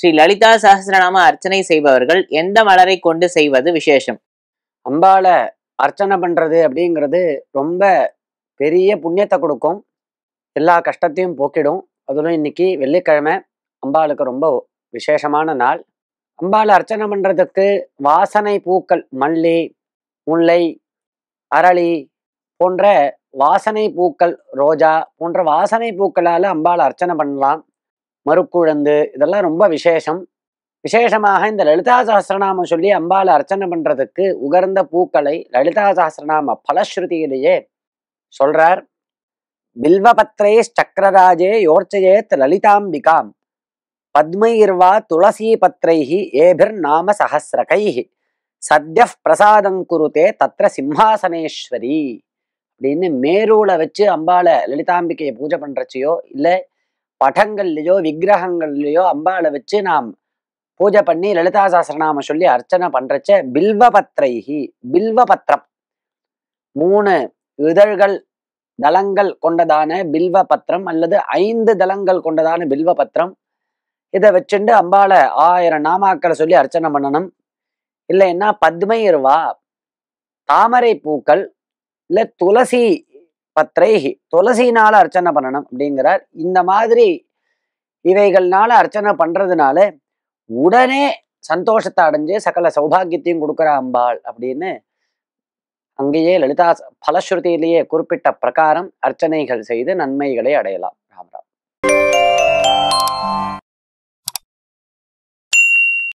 ஸ்ரீ லலிதா சஹஸ்ரநாம அர்ச்சனை செய்பவர்கள் எந்த மலரை கொண்டு செய்வது விசேஷம்? அம்பாளை அர்ச்சனை பண்றது அப்படிங்கிறது ரொம்ப பெரிய புண்ணியத்தை கொடுக்கும். எல்லா கஷ்டத்தையும் போக்கிடும். அதுவும் இன்னைக்கு வெள்ளிக்கிழமை அம்பாளுக்கு ரொம்ப விசேஷமான நாள். அம்பாளை அர்ச்சனை பண்றதுக்கு வாசனை பூக்கள் மல்லி, முல்லை, அரளி போன்ற வாசனை பூக்கள், ரோஜா போன்ற வாசனை பூக்களால அம்பாளை அர்ச்சனை பண்ணலாம். மறுக்குழந்து இதெல்லாம் ரொம்ப விசேஷம். விசேஷமாக இந்த லலிதா சஹஸ்ரநாமம் சொல்லி அம்பாளை அர்ச்சனை பண்றதுக்கு உகர்ந்த பூக்களை லலிதா சஹஸ்ரநாம பலஸ்ருதியிலேயே சொல்றார். பில்வபத்ரே சக்கரராஜே யோர்ச்சயேத் லலிதாம்பிகாம் பத்மைர்வா துளசி பத்ரைஹி ஏபிர் நாம சஹஸ்ரகைஹி சத்ய பிரசாதங்குருதே தத்ர சிம்ஹாசனேஸ்வரி அப்படின்னு மேரூல வச்சு அம்பாளை லலிதாம்பிகையை பூஜை பண்றச்சையோ இல்லை படங்கள்லையோ விக்கிரகங்கள்லையோ அம்பாளை வச்சு நாம் பூஜை பண்ணி லலிதா சஹஸ்ரநாம சொல்லி அர்ச்சனை பண்றச்ச பில்வபத்ரைஹி, பில்வபத்திரம் 3 இதழ்கள் தளங்கள் கொண்டதான பில்வ பத்திரம் அல்லது 5 தளங்கள் கொண்டதான பில்வ பத்திரம், இதை வச்சுட்டு அம்பாளை 1000 நாமாக்களை சொல்லி அர்ச்சனை பண்ணணும். இல்லைன்னா பத்மைர்வா தாமரை பூக்கள், இல்லை துளசி பத்ரைஹி துளசினால அர்ச்சனை பண்ணணும் அப்படிங்கிறார். இந்த மாதிரி இவைகள்னால அர்ச்சனை பண்றதுனால உடனே சந்தோஷத்தை அடைஞ்சு சகல சௌபாகியத்தையும் கொடுக்குற அம்பாள் அப்படின்னு அங்கேயே லலிதா பலஸ்ருதியிலேயே குறிப்பிட்ட பிரகாரம் அர்ச்சனைகள் செய்து நன்மைகளை அடையலாம். ராம் ராம்.